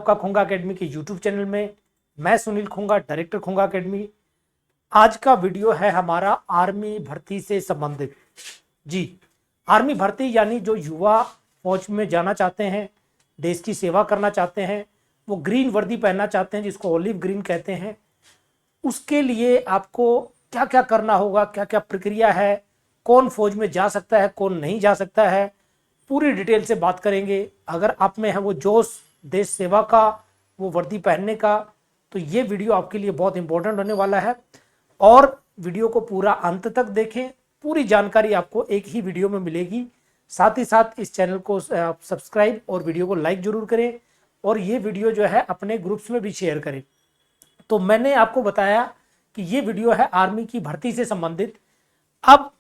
आपका खोंगा एकेडमी के YouTube channel में। मैं सुनील खोंगा, डायरेक्टर खोंगा एकेडमी। आज का वीडियो है हमारा आर्मी भर्ती से संबंधित। जी, आर्मी भर्ती यानी जो युवा फौज में जाना चाहते हैं, देश की सेवा करना चाहते हैं, वो ग्रीन वर्दी पहनना चाहते हैं जिसको ऑलिव ग्रीन कहते हैं। उसके लिए आपको क्या क्या करना होगा, क्या क्या प्रक्रिया है, कौन फौज में जा सकता है, कौन नहीं जा सकता है, पूरी डिटेल से बात करेंगे। अगर आप में है वो जोश देश सेवा का, वो वर्दी पहनने का, तो ये वीडियो आपके लिए बहुत इंपॉर्टेंट होने वाला है। और वीडियो को पूरा अंत तक देखें, पूरी जानकारी आपको एक ही वीडियो में मिलेगी। साथ ही साथ इस चैनल को सब्सक्राइब और वीडियो को लाइक जरूर करें, और ये वीडियो जो है अपने ग्रुप्स में भी शेयर करें। तो मैंने आपको बताया कि ये वीडियो है आर्मी की भर्ती से संबंधित। अब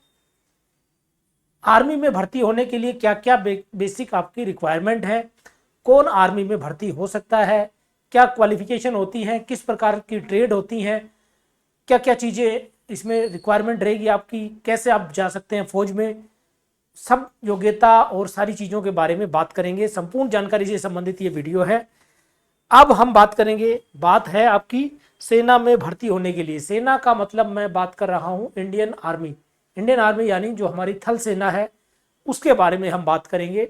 आर्मी में भर्ती होने के लिए क्या क्या बेसिक आपकी रिक्वायरमेंट है, कौन आर्मी में भर्ती हो सकता है, क्या क्वालिफिकेशन होती है, किस प्रकार की ट्रेड होती हैं, क्या क्या चीज़ें इसमें रिक्वायरमेंट रहेगी आपकी, कैसे आप जा सकते हैं फौज में, सब योग्यता और सारी चीज़ों के बारे में बात करेंगे। संपूर्ण जानकारी से संबंधित ये वीडियो है। अब हम बात करेंगे, बात है आपकी सेना में भर्ती होने के लिए। सेना का मतलब मैं बात कर रहा हूँ इंडियन आर्मी। इंडियन आर्मी यानी जो हमारी थल सेना है, उसके बारे में हम बात करेंगे।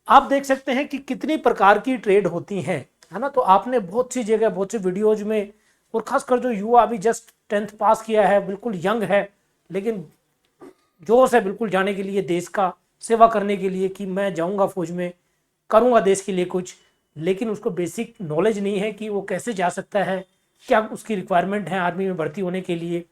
आप देख सकते हैं कि कितनी प्रकार की ट्रेड होती हैं, है ना। तो आपने बहुत सी जगह, बहुत से वीडियोज में, और खासकर जो युवा अभी जस्ट 10th पास किया है, बिल्कुल यंग है, लेकिन जोश है बिल्कुल जाने के लिए, देश का सेवा करने के लिए, कि मैं जाऊंगा फौज में, करूंगा देश के लिए कुछ, लेकिन उसको बेसिक नॉलेज नहीं है कि वो कैसे जा सकता है, क्या उसकी रिक्वायरमेंट है आर्मी में भर्ती होने के लिए,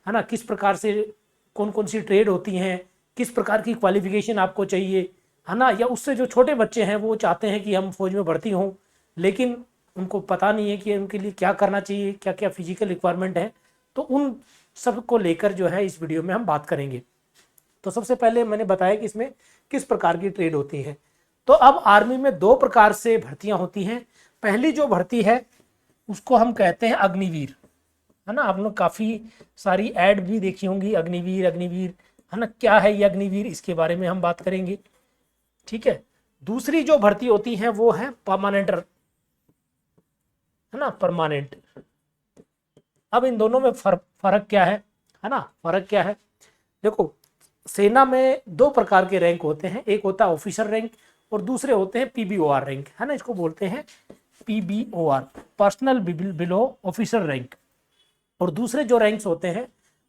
है ना। किस प्रकार से कौन कौन सी ट्रेड होती हैं, किस प्रकार की क्वालिफिकेशन आपको चाहिए, है ना। या उससे जो छोटे बच्चे हैं वो चाहते हैं कि हम फौज में भर्ती हों, लेकिन उनको पता नहीं है कि उनके लिए क्या करना चाहिए, क्या क्या फिजिकल रिक्वायरमेंट है। तो उन सब को लेकर जो है इस वीडियो में हम बात करेंगे। तो सबसे पहले मैंने बताया कि इसमें किस प्रकार की ट्रेड होती है। तो अब आर्मी में दो प्रकार से भर्तियां होती हैं। पहली जो भर्ती है उसको हम कहते हैं अग्निवीर, है ना। आप लोग काफ़ी सारी ऐड भी देखी होंगी, अग्निवीर अग्निवीर, है ना। क्या है ये अग्निवीर, इसके बारे में हम बात करेंगे, ठीक है। दूसरी जो भर्ती होती है वो है परमानेंट, है ना, परमानेंट। अब इन दोनों में फर्क क्या है ना, फर्क क्या है। देखो, सेना में दो प्रकार के रैंक होते हैं। एक होता है ऑफिसर रैंक और दूसरे होते हैं पीबीओआर रैंक, है ना। इसको बोलते हैं पीबीओआर, पर्सनल बिलो ऑफिसर रैंक। और दूसरे जो रैंक्स होते हैं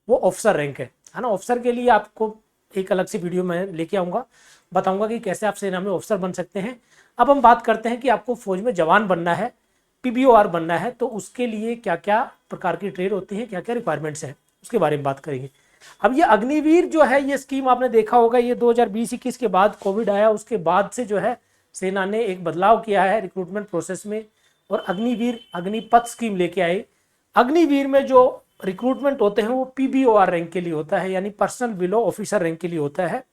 वो ऑफिसर रैंक है ना। ऑफिसर के लिए आपको एक अलग से वीडियो में लेके आऊँगा, बताऊंगा कि कैसे आप सेना में ऑफिसर बन सकते हैं। अब हम बात करते हैं कि आपको फौज में जवान बनना है, पीबीओआर बनना है, तो उसके लिए क्या क्या प्रकार की ट्रेड होती है, क्या क्या रिक्वायरमेंट्स हैं, उसके बारे में बात करेंगे। अब ये अग्निवीर जो है, ये स्कीम आपने देखा होगा, ये 2020-21 के बाद कोविड आया, उसके बाद से जो है सेना ने एक बदलाव किया है रिक्रूटमेंट प्रोसेस में, और अग्निवीर, अग्निपथ स्कीम लेके आए। अग्निवीर में जो रिक्रूटमेंट होते हैं वो पीबीओआर रैंक के लिए होता है, यानी पर्सनल बिलो ऑफिसर रैंक के लिए होता है।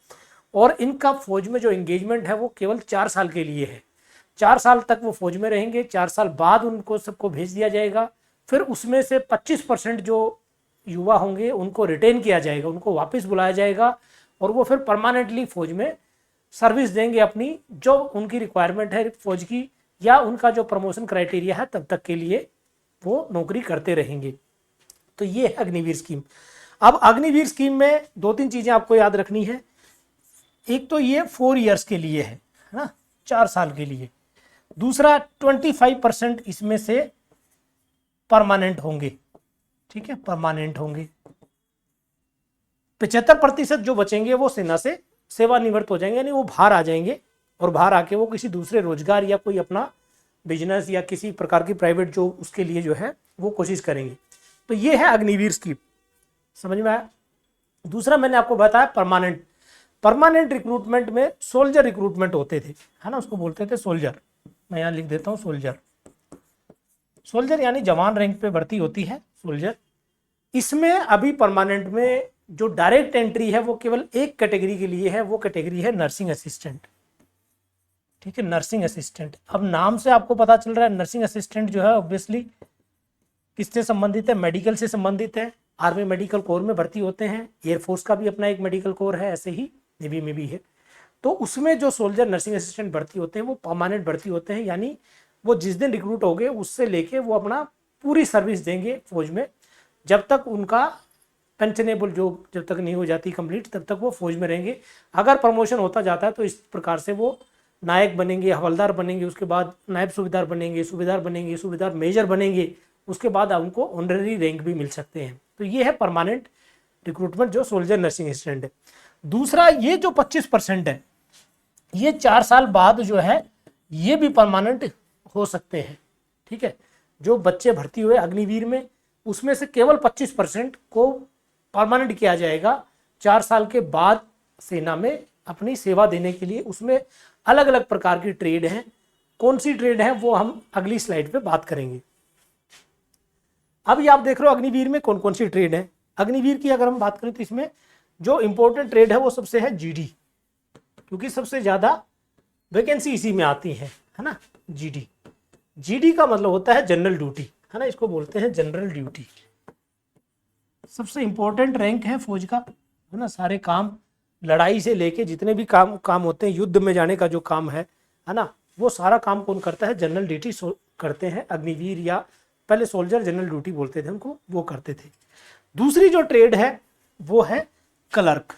और इनका फौज में जो एंगेजमेंट है वो केवल 4 साल के लिए है। 4 साल तक वो फौज में रहेंगे, 4 साल बाद उनको सबको भेज दिया जाएगा। फिर उसमें से 25% जो युवा होंगे उनको रिटेन किया जाएगा, उनको वापस बुलाया जाएगा, और वो फिर परमानेंटली फौज में सर्विस देंगे अपनी, जो उनकी रिक्वायरमेंट है फौज की, या उनका जो प्रमोशन क्राइटेरिया है तब तक के लिए वो नौकरी करते रहेंगे। तो ये है अग्निवीर स्कीम। अब अग्निवीर स्कीम में 2-3 चीज़ें आपको याद रखनी है। एक तो ये 4 ईयर्स के लिए है ना, 4 साल के लिए। दूसरा 25% इसमें से परमानेंट होंगे, ठीक है, परमानेंट होंगे। 75% जो बचेंगे वो सेना से सेवानिवृत्त हो जाएंगे, यानी वो बाहर आ जाएंगे, और बाहर आके वो किसी दूसरे रोजगार या कोई अपना बिजनेस या किसी प्रकार की प्राइवेट जॉब उसके लिए जो है वो कोशिश करेंगे। तो ये है अग्निवीर स्कीम, समझ में आया। दूसरा मैंने आपको बताया परमानेंट। परमानेंट रिक्रूटमेंट में सोल्जर रिक्रूटमेंट होते थे, है ना, उसको बोलते थे सोल्जर। मैं यहाँ लिख देता हूँ सोल्जर। सोल्जर यानी जवान रैंक पे भर्ती होती है, सोल्जर। इसमें अभी परमानेंट में जो डायरेक्ट एंट्री है वो केवल एक कैटेगरी के लिए है, वो कैटेगरी है नर्सिंग असिस्टेंट, ठीक है, नर्सिंग असिस्टेंट। अब नाम से आपको पता चल रहा है नर्सिंग असिस्टेंट जो है ऑब्वियसली किससे संबंधित है, मेडिकल से संबंधित है। आर्मी मेडिकल कोर में भर्ती होते हैं, एयरफोर्स का भी अपना एक मेडिकल कोर है, ऐसे ही नेवी में भी है। तो उसमें जो सोल्जर नर्सिंग असिस्टेंट भर्ती होते हैं वो परमानेंट भर्ती होते हैं, यानी वो जिस दिन रिक्रूट हो गए उससे लेके वो अपना पूरी सर्विस देंगे फौज में, जब तक उनका पेंशनेबल जॉब जब तक नहीं हो जाती कंप्लीट तब तक वो फौज में रहेंगे। अगर प्रमोशन होता जाता है तो इस प्रकार से वो नायक बनेंगे, हवलदार बनेंगे, उसके बाद नायब सूबेदार बनेंगे, सूबेदार बनेंगे, सूबेदार मेजर बनेंगे, उसके बाद उनको ऑनररी रैंक भी मिल सकते हैं। तो ये है परमानेंट रिक्रूटमेंट जो सोल्जर नर्सिंग असिस्टेंट है। दूसरा ये जो 25% है ये 4 साल बाद जो है ये भी परमानेंट हो सकते हैं। ठीक है, जो बच्चे भर्ती हुए अग्निवीर में उसमें से केवल 25% को परमानेंट किया जाएगा 4 साल के बाद सेना में अपनी सेवा देने के लिए। उसमें अलग अलग प्रकार की ट्रेड हैं, कौन सी ट्रेड है वो हम अगली स्लाइड पे बात करेंगे। अभी आप देख रहे हो अग्निवीर में कौन कौन सी ट्रेड है। अग्निवीर की अगर हम बात करें तो इसमें जो इंपॉर्टेंट ट्रेड है वो सबसे है जीडी, क्योंकि सबसे ज्यादा वैकेंसी इसी में आती है ना। जीडी, जीडी का मतलब होता है जनरल ड्यूटी, है ना, इसको बोलते हैं जनरल ड्यूटी। सबसे इंपॉर्टेंट रैंक है फौज का, है ना। सारे काम लड़ाई से लेके जितने भी काम होते हैं, युद्ध में जाने का जो काम है ना, वो सारा काम कौन करता है, जनरल ड्यूटी करते हैं अग्निवीर, या पहले सोल्जर जनरल ड्यूटी बोलते थे उनको, वो करते थे। दूसरी जो ट्रेड है वो है क्लर्क।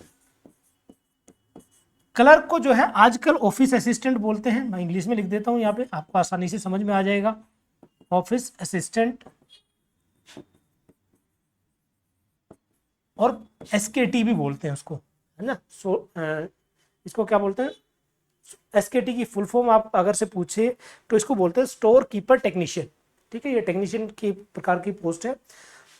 क्लर्क को जो है आजकल ऑफिस असिस्टेंट बोलते हैं। मैं इंग्लिश में लिख देता हूं यहाँ पे, आपको आसानी से समझ में आ जाएगा। ऑफिस असिस्टेंट और एसकेटी भी बोलते हैं उसको, है ना। इसको क्या बोलते हैं, एसकेटी की फुल फॉर्म आप अगर से पूछे तो इसको बोलते हैं स्टोर कीपर टेक्नीशियन। ठीक है, ये टेक्नीशियन की प्रकार की पोस्ट है।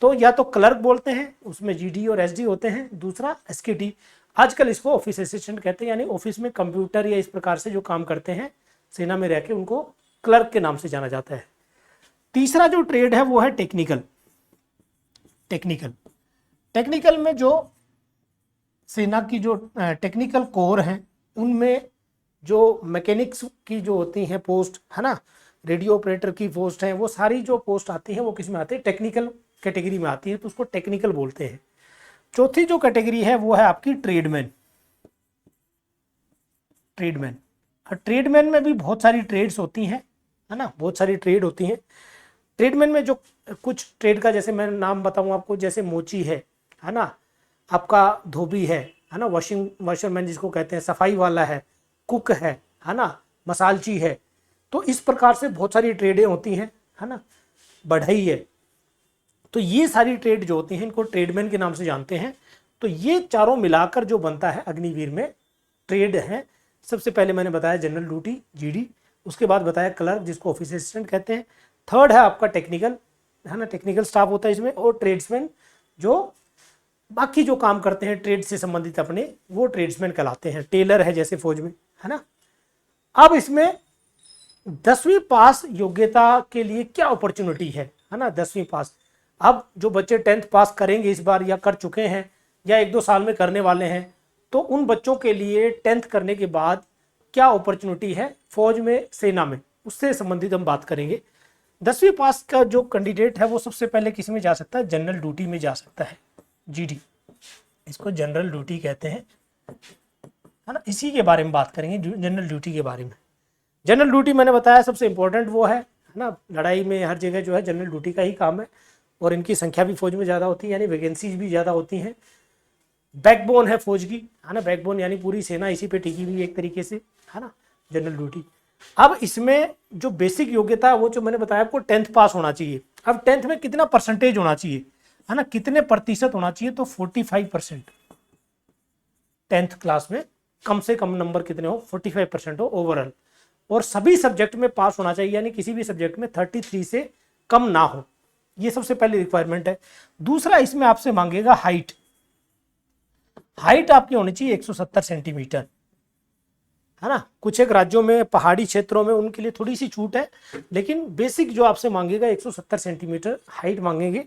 तो या तो क्लर्क बोलते हैं, उसमें जीडी और एसडी होते हैं, दूसरा एसकेटी। आजकल इसको ऑफिस असिस्टेंट कहते हैं, यानी ऑफिस में कंप्यूटर या इस प्रकार से जो काम करते हैं सेना में रह के, उनको क्लर्क के नाम से जाना जाता है। तीसरा जो ट्रेड है वो है टेक्निकल। टेक्निकल में जो सेना की जो टेक्निकल कोर हैं उनमें जो मैकेनिक्स की जो होती हैं पोस्ट, है ना, रेडियो ऑपरेटर की पोस्ट है, वो सारी जो पोस्ट आती हैं वो किस में आती है, टेक्निकल कैटेगरी में आती है, तो उसको टेक्निकल बोलते हैं। चौथी जो कैटेगरी है वो है आपकी ट्रेडमैन। और ट्रेडमैन में भी बहुत सारी ट्रेड्स होती हैं, है ना, बहुत सारी ट्रेड होती हैं। ट्रेडमैन में जो कुछ ट्रेड का जैसे मैं नाम बताऊं आपको, जैसे मोची है ना, आपका धोबी है ना, वाशरमैन जिसको कहते हैं, सफाई वाला है, कुक है ना, मसालची है। तो इस प्रकार से बहुत सारी ट्रेडें होती हैं, है ना, बढ़ई है। तो ये सारी ट्रेड जो होती हैं इनको ट्रेडमैन के नाम से जानते हैं। तो ये चारों मिलाकर जो बनता है अग्निवीर में ट्रेड है। सबसे पहले मैंने बताया जनरल ड्यूटी जीडी, उसके बाद बताया क्लर्क जिसको ऑफिस असिस्टेंट कहते हैं, थर्ड है आपका टेक्निकल, है ना, टेक्निकल स्टाफ होता है इसमें, और ट्रेड्समैन जो बाकी जो काम करते हैं ट्रेड से संबंधित अपने, वो ट्रेड्समैन कहलाते हैं। टेलर है जैसे फौज में, है ना। अब इसमें 10वीं पास योग्यता के लिए क्या अपॉर्चुनिटी है ना, 10वीं पास। अब जो बच्चे 10th पास करेंगे इस बार, या कर चुके हैं, या 1-2 साल में करने वाले हैं, तो उन बच्चों के लिए 10th करने के बाद क्या अपॉर्चुनिटी है फौज में, सेना में, उससे संबंधित हम बात करेंगे। 10वीं पास का जो कैंडिडेट है वो सबसे पहले किस में जा सकता है, जनरल ड्यूटी में जा सकता है, जीडी, इसको जनरल ड्यूटी कहते हैं, है ना। इसी के बारे में बात करेंगे, जनरल ड्यूटी के बारे में। जनरल ड्यूटी मैंने बताया सबसे इंपॉर्टेंट वो है ना, लड़ाई में हर जगह जो है जनरल ड्यूटी का ही काम है, और इनकी संख्या भी फौज में ज़्यादा होती है, यानी वैकेंसीज भी ज़्यादा होती हैं। बैकबोन है फौज की, है ना, बैकबोन यानी पूरी सेना इसी पे टिकी हुई एक तरीके से, है ना, जनरल ड्यूटी। अब इसमें जो बेसिक योग्यता है वो जो मैंने बताया आपको 10th पास होना चाहिए। अब 10th में कितना परसेंटेज होना चाहिए, है ना, कितने प्रतिशत होना चाहिए, तो 45%। 10th क्लास में कम से कम नंबर कितने हो, 45% हो ओवरऑल, और सभी सब्जेक्ट में पास होना चाहिए, यानी किसी भी सब्जेक्ट में 33 से कम ना हो। ये सबसे पहली रिक्वायरमेंट है। दूसरा इसमें आपसे मांगेगा हाइट आपकी होनी चाहिए 170 सेंटीमीटर, है ना। कुछ एक राज्यों में, पहाड़ी क्षेत्रों में उनके लिए थोड़ी सी छूट है, लेकिन बेसिक जो आपसे मांगेगा 170 सेंटीमीटर हाइट मांगेंगे,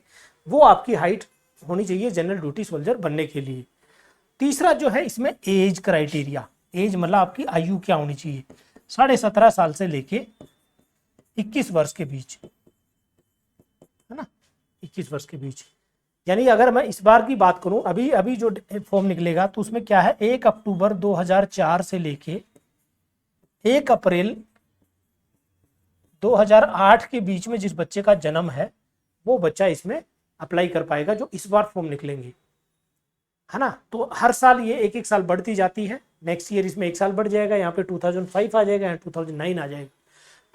वो आपकी हाइट होनी चाहिए जनरल ड्यूटी सोल्जर बनने के लिए। तीसरा जो है इसमें एज क्राइटेरिया, एज मतलब आपकी आयु क्या होनी चाहिए, 17.5 साल से लेके 21 वर्ष के बीच, है ना, 21 वर्ष के बीच। यानी अगर मैं इस बार की बात करूं, अभी जो फॉर्म निकलेगा तो उसमें क्या है, 1 अक्टूबर 2004 से लेके 1 अप्रैल 2008 के बीच में जिस बच्चे का जन्म है वो बच्चा इसमें अप्लाई कर पाएगा, जो इस बार फॉर्म निकलेंगे, है ना। तो हर साल ये एक एक साल बढ़ती जाती है। नेक्स्ट ईयर इसमें एक साल बढ़ जाएगा, यहाँ पे 2005 आ जाएगा, यहाँ 2009 आ जाएगा।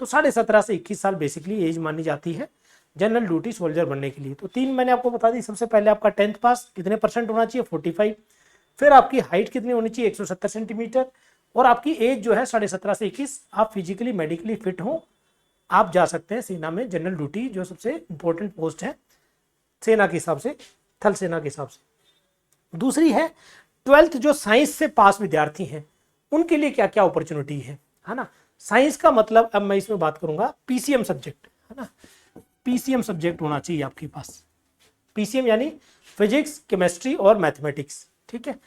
तो 17.5 से 21 साल बेसिकली एज मानी जाती है जनरल ड्यूटी सोल्जर बनने के लिए। तो 3 मैंने आपको बता दी। सबसे पहले आपका 10th पास कितने % होना चाहिए, 45। फिर आपकी हाइट कितनी होनी चाहिए, 170 सेंटीमीटर। और आपकी एज जो है 17.5 से 21। आप फिजिकली मेडिकली फिट हो, आप जा सकते हैं सेना में जनरल ड्यूटी, जो सबसे इंपॉर्टेंट पोस्ट है सेना के हिसाब से, थल सेना के हिसाब से। दूसरी है 12th जो साइंस से पास विद्यार्थी हैं उनके लिए क्या क्या अपॉर्चुनिटी है ना। साइंस का मतलब अब मैं इसमें बात करूंगा पीसीएम सब्जेक्ट, है ना। पीसीएम सब्जेक्ट होना चाहिए आपके पास। पीसीएम यानी फिजिक्स, केमिस्ट्री और मैथमेटिक्स, ठीक है।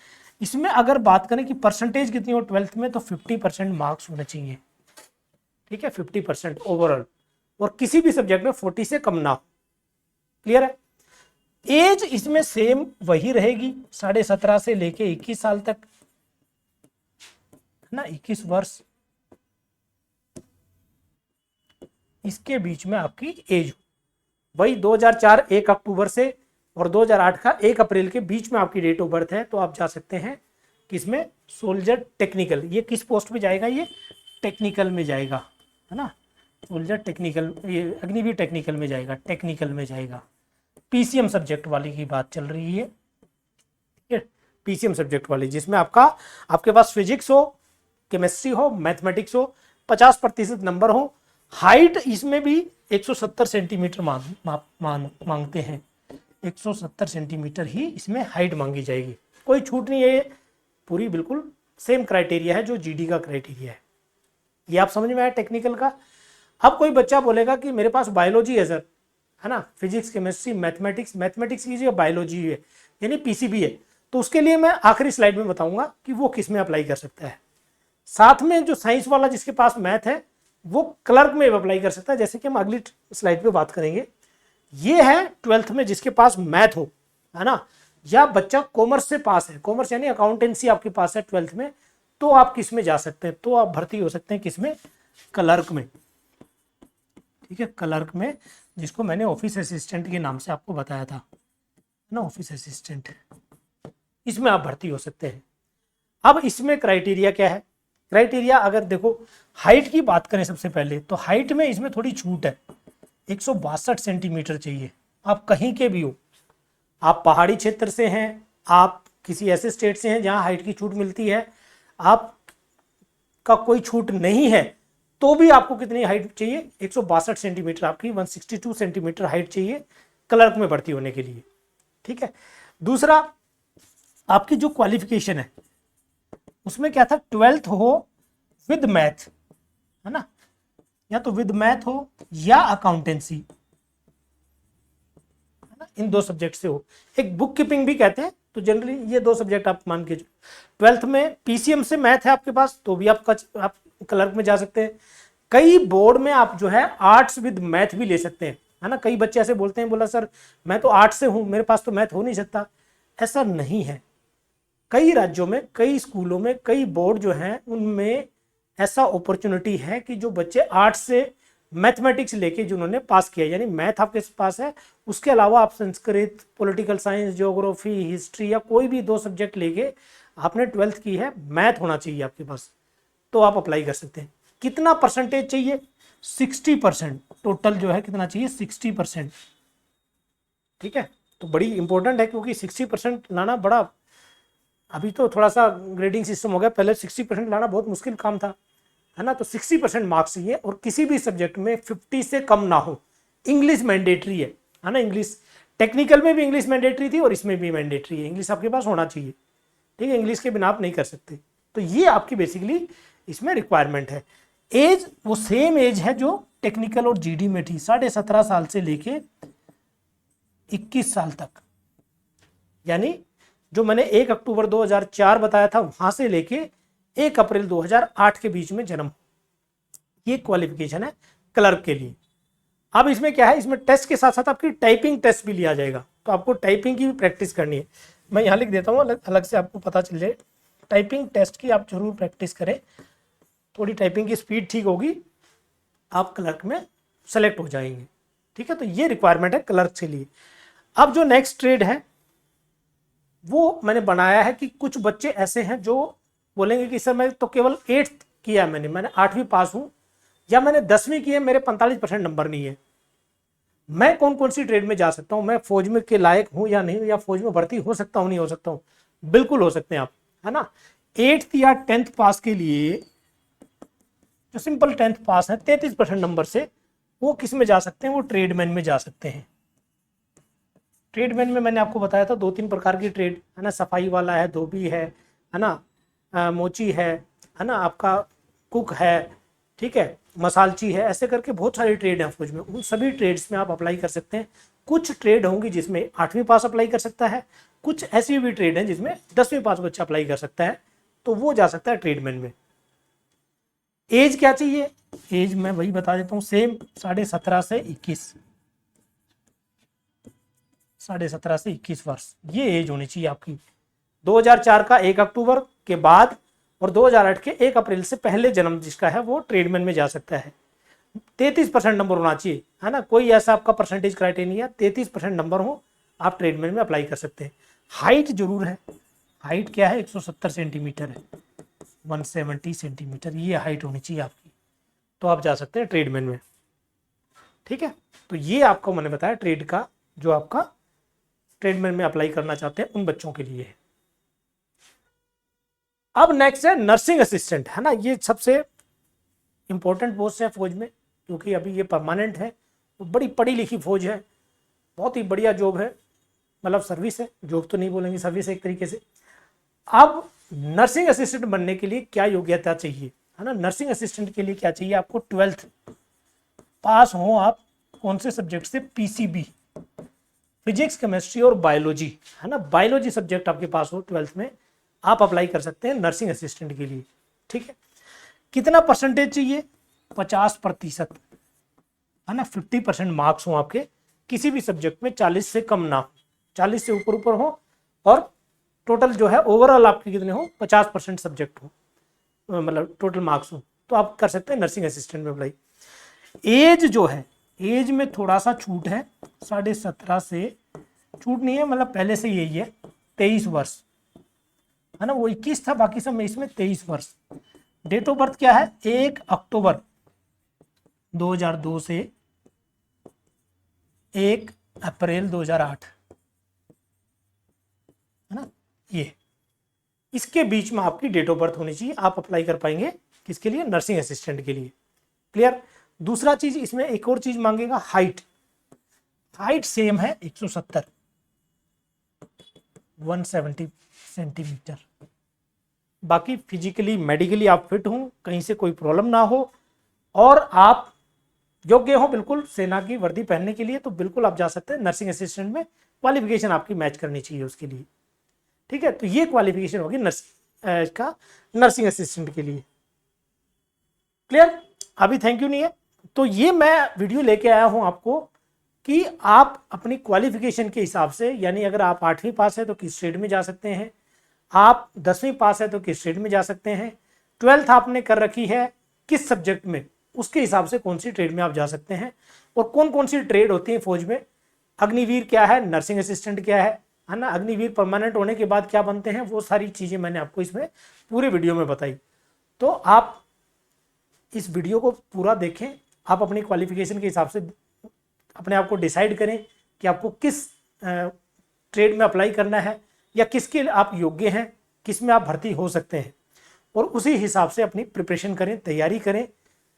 इसमें अगर बात करें कि परसेंटेज कितनी हो 12th में, तो 50% मार्क्स होने चाहिए, ठीक है, 50% ओवरऑल। और किसी भी सब्जेक्ट में 40 से कम ना हो। क्लियर है। एज इसमें सेम वही रहेगी, 17.5 से लेके 21 साल तक, है ना, 21 वर्ष इसके बीच में आपकी एज वही 2004 1 अक्टूबर से और 2008 का 1 अप्रैल के बीच में आपकी डेट ऑफ बर्थ है। तो आप जा सकते हैं किसमें, सोल्जर टेक्निकल। ये किस पोस्ट में जाएगा, ये टेक्निकल में जाएगा, है ना। सोल्जर टेक्निकल, ये अग्निवीर टेक्निकल में जाएगा, टेक्निकल में जाएगा। पीसीएम सब्जेक्ट वाली की बात चल रही है, ठीक है, पीसीएम सब्जेक्ट वाली, जिसमें आपके पास फिजिक्स हो, केमिस्ट्री हो, मैथमेटिक्स हो, 50% नंबर हो। हाइट इसमें भी 170 सेंटीमीटर मांगते हैं, 170 सेंटीमीटर ही इसमें हाइट मांगी जाएगी, कोई छूट नहीं है। पूरी बिल्कुल सेम क्राइटेरिया है जो जीडी का क्राइटेरिया है। ये आप समझ में आया टेक्निकल का। अब कोई बच्चा बोलेगा कि मेरे पास बायोलॉजी है सर, है ना, फिजिक्स, केमिस्ट्री, मैथमेटिक्स की जगह बायोलॉजी है यानी पीसीबी है, तो उसके लिए मैं आखिरी स्लाइड में बताऊंगा कि वो किस में अप्लाई कर सकता है। साथ में जो साइंस वाला जिसके पास मैथ है वो क्लर्क में अप्लाई कर सकता है, जैसे कि हम अगली स्लाइड पे बात करेंगे। ये है 12th में जिसके पास मैथ हो, है ना, या बच्चा कॉमर्स से पास है, कॉमर्स यानी अकाउंटेंसी आपके पास है 12th में, तो आप किस में जा सकते हैं, तो आप भर्ती हो सकते हैं किसमें, क्लर्क में, ठीक है, क्लर्क में, जिसको मैंने ऑफिस असिस्टेंट के नाम से आपको बताया था ना, ऑफिस असिस्टेंट, इसमें आप भर्ती हो सकते हैं। अब इसमें क्राइटेरिया क्या है, क्राइटेरिया अगर देखो हाइट की बात करें सबसे पहले, तो हाइट में इसमें थोड़ी छूट है, 162 सेंटीमीटर चाहिए। आप कहीं के भी हो, आप पहाड़ी क्षेत्र से हैं, आप किसी ऐसे स्टेट से हैं जहां हाइट की छूट मिलती है, आप का कोई छूट नहीं है, तो भी आपको कितनी हाइट चाहिए, 162 सेंटीमीटर, आपकी 162 सेंटीमीटर हाइट चाहिए क्लर्क में भर्ती होने के लिए, ठीक है। दूसरा आपकी जो क्वालिफिकेशन है उसमें क्या था, 12th हो विद मैथ, है ना, या तो विद मैथ हो या अकाउंटेंसी, है ना, इन 2 सब्जेक्ट से हो। एक बुक कीपिंग भी कहते हैं, तो जनरली ये 2 सब्जेक्ट आप मान के 12th में पीसीएम से मैथ है आपके पास, तो भी आप क्लर्क में जा सकते हैं। कई बोर्ड में आप जो है आर्ट्स विद मैथ भी ले सकते हैं, है ना। कई बच्चे ऐसे बोलते हैं, बोला सर मैं तो आर्ट्स से हूं, मेरे पास तो मैथ हो नहीं सकता, ऐसा नहीं है। कई राज्यों में, कई स्कूलों में, कई बोर्ड जो हैं उनमें ऐसा अपॉर्चुनिटी है कि जो बच्चे आर्ट्स से मैथमेटिक्स लेके जिन्होंने पास किया, यानी मैथ आपके पास है, उसके अलावा आप Sanskrit, political science, geography, history या कोई भी 2 सब्जेक्ट लेके आपने 12th की है, मैथ होना चाहिए आपके पास, तो आप अप्लाई कर सकते हैं। कितना परसेंटेज चाहिए, 60%, टोटल जो है कितना चाहिए, 60%, ठीक है। तो बड़ी इंपॉर्टेंट है, क्योंकि 60% लाना बड़ा, अभी तो थोड़ा सा ग्रेडिंग सिस्टम हो गया, पहले 60% लाना बहुत मुश्किल काम था, है ना। तो 60% मार्क्स चाहिए, और किसी भी सब्जेक्ट में 50 से कम ना हो। इंग्लिश मैंडेटरी है ना, इंग्लिश टेक्निकल में भी इंग्लिश मैंडेटरी थी और इसमें भी मैंडेटरी है, इंग्लिश आपके पास होना चाहिए, ठीक है, इंग्लिश के बिना आप नहीं कर सकते। तो ये आपकी बेसिकली इसमें रिक्वायरमेंट है। एज वो सेम एज है जो टेक्निकल और जीडी में थी, 17.5 साल से लेके 21 साल तक, यानी जो मैंने 1 अक्टूबर 2004 बताया था वहां से लेके 1 अप्रैल 2008 के बीच में जन्म, ये क्वालिफिकेशन है क्लर्क के लिए। अब इसमें क्या है, इसमें टेस्ट के साथ साथ आपकी टाइपिंग टेस्ट भी लिया जाएगा, तो आपको टाइपिंग की भी प्रैक्टिस करनी है। मैं यहाँ लिख देता हूँ अलग से, आपको पता चल जाए। टाइपिंग टेस्ट की आप जरूर प्रैक्टिस करें, थोड़ी टाइपिंग की स्पीड ठीक होगी आप क्लर्क में सेलेक्ट हो जाएंगे। ठीक है, तो ये रिक्वायरमेंट है क्लर्क के लिए। अब जो नेक्स्ट ट्रेड है वो मैंने बनाया है कि कुछ बच्चे ऐसे हैं जो बोलेंगे कि सर मैं तो केवल 8th किया, मैंने 8वीं पास हूं या मैंने 10वीं की है, मेरे 45% नंबर नहीं है, मैं कौन कौन सी ट्रेड में जा सकता हूं, मैं फौज में के लायक हूं या नहीं, या फौज में भर्ती हो सकता हूं नहीं हो सकता हूं? बिल्कुल हो सकते हैं आप, है ना। 8th या 10th पास के लिए जो सिंपल 10th पास है 33% नंबर से, वो किस में जा सकते हैं? वो ट्रेडमैन में जा सकते हैं। ट्रेडमैन में मैंने आपको बताया था 2-3 प्रकार की ट्रेड, है ना, सफाई वाला है, धोबी है ना, मोची है ना, आपका कुक है, ठीक है, मसालची है, ऐसे करके बहुत सारी ट्रेड हैं फौज में। उन सभी ट्रेड्स में आप अप्लाई कर सकते हैं। कुछ ट्रेड होंगी जिसमें 8वीं पास अप्लाई कर सकता है, कुछ ऐसी भी ट्रेड हैं जिसमें 10वीं पास बच्चा अप्लाई कर सकता है, तो वो जा सकता है ट्रेडमैन में। एज क्या चाहिए? एज मैं वही बता देता हूँ, सेम 17.5 से 21, 17.5 से 21 वर्ष ये एज होनी चाहिए आपकी। 2004 का 1 अक्टूबर के बाद और 2008 के 1 अप्रैल से पहले जन्म जिसका है वो ट्रेडमैन में जा सकता है। 33% नंबर होना चाहिए, है ना, कोई ऐसा आपका परसेंटेज क्राइटेरिया, 33% नंबर हो, आप ट्रेडमैन में अप्लाई कर सकते हैं। हाइट जरूर है, हाइट क्या है? 170 सेंटीमीटर है, 170 सेंटीमीटर ये हाइट होनी चाहिए आपकी, तो आप जा सकते हैं ट्रेडमैन में। ठीक है, तो ये आपको मैंने बताया ट्रेड का, जो आपका ट्रेडमैन में अप्लाई करना चाहते हैं उन बच्चों के लिए है। अब नेक्स्ट है नर्सिंग असिस्टेंट, है ना, ये सबसे इंपॉर्टेंट पोस्ट है फौज में, क्योंकि अभी ये परमानेंट है, बड़ी पढ़ी लिखी फौज है, बहुत ही बढ़िया जॉब है, मतलब सर्विस है, जॉब तो नहीं बोलेंगे, सर्विस है एक तरीके से। अब नर्सिंग असिस्टेंट बनने के लिए क्या योग्यता चाहिए, है ना, नर्सिंग असिस्टेंट के लिए क्या चाहिए आपको? 12th पास हो आप, कौन से सब्जेक्ट से? पीसीबी, फिजिक्स, केमिस्ट्री और बायोलॉजी, है ना, बायोलॉजी सब्जेक्ट आपके पास हो 12th में, आप अप्लाई कर सकते हैं नर्सिंग असिस्टेंट के लिए। ठीक है, कितना परसेंटेज चाहिए? 50%, है ना, 50% मार्क्स हो आपके किसी भी सब्जेक्ट में, 40 से कम ना हो, 40 से ऊपर ऊपर हो, और टोटल जो है ओवरऑल आपके कितने हो? 50% सब्जेक्ट हो, मतलब टोटल मार्क्स हो, तो आप कर सकते हैं नर्सिंग असिस्टेंट में अप्लाई। एज जो है, एज में थोड़ा सा छूट है, 17.5 से छूट नहीं है, मतलब पहले से यही है, 23 वर्ष, है ना, वो 21 था, बाकी सब में इसमें 23 वर्ष। डेट ऑफ बर्थ क्या है? 1 अक्टूबर 2002 से 1 अप्रैल 2008, है ना, ये इसके बीच में आपकी डेट ऑफ बर्थ होनी चाहिए, आप अप्लाई कर पाएंगे किसके लिए? नर्सिंग असिस्टेंट के लिए। क्लियर? दूसरा चीज इसमें एक और चीज मांगेगा, हाइट। हाइट सेम है 170, 170 सेंटीमीटर। बाकी फिजिकली मेडिकली आप फिट हो, कहीं से कोई प्रॉब्लम ना हो, और आप योग्य हो बिल्कुल सेना की वर्दी पहनने के लिए, तो बिल्कुल आप जा सकते हैं नर्सिंग असिस्टेंट में। क्वालिफिकेशन आपकी मैच करनी चाहिए उसके लिए। ठीक है, तो ये क्वालिफिकेशन होगी नर्सिंग असिस्टेंट के लिए। क्लियर? अभी थैंक यू नहीं है, तो ये मैं वीडियो लेके आया हूं आपको कि आप अपनी क्वालिफिकेशन के हिसाब से, यानी अगर आप 8वीं पास है तो किस स्टेट में जा सकते हैं, आप 10वीं पास है तो किस स्टेट में जा सकते हैं, 12th आपने कर रखी है किस सब्जेक्ट में, उसके हिसाब से कौन सी ट्रेड में आप जा सकते हैं, और कौन कौन सी ट्रेड होती है फौज में। अग्निवीर क्या है, नर्सिंग असिस्टेंट क्या है ना, अग्निवीर परमानेंट होने के बाद क्या बनते हैं, वो सारी चीजें मैंने आपको इसमें पूरे वीडियो में बताई। तो आप इस वीडियो को पूरा देखें, आप अपनी क्वालिफिकेशन के हिसाब से अपने आप को डिसाइड करें कि आपको किस ट्रेड में अप्लाई करना है, या किसके आप योग्य हैं, किस में आप भर्ती हो सकते हैं, और उसी हिसाब से अपनी प्रिपरेशन करें, तैयारी करें,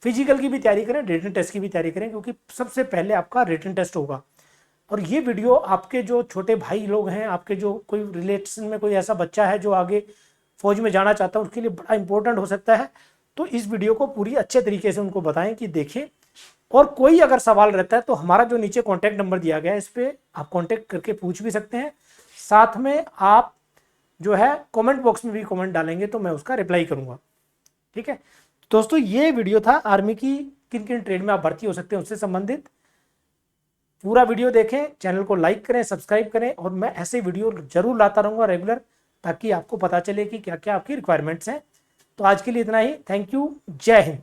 फिजिकल की भी तैयारी करें, रिटन टेस्ट की भी तैयारी करें, क्योंकि सबसे पहले आपका रिटन टेस्ट होगा। और ये वीडियो आपके जो छोटे भाई लोग हैं, आपके जो कोई रिलेशन में कोई ऐसा बच्चा है जो आगे फौज में जाना चाहता है, उसके लिए बड़ा इंपॉर्टेंट हो सकता है। तो इस वीडियो को पूरी अच्छे तरीके से उनको बताएं कि देखें, और कोई अगर सवाल रहता है तो हमारा जो नीचे कॉन्टैक्ट नंबर दिया गया है, इस पर आप कॉन्टैक्ट करके पूछ भी सकते हैं। साथ में आप जो है कमेंट बॉक्स में भी कमेंट डालेंगे तो मैं उसका रिप्लाई करूंगा। ठीक है दोस्तों, ये वीडियो था आर्मी की किन किन ट्रेड में आप भर्ती हो सकते हैं उससे संबंधित। पूरा वीडियो देखें, चैनल को लाइक करें, सब्सक्राइब करें, और मैं ऐसे वीडियो जरूर लाता रहूंगा रेगुलर, ताकि आपको पता चले कि क्या क्या आपकी रिक्वायरमेंट्स हैं। तो आज के लिए इतना ही, थैंक यू, जय हिंद।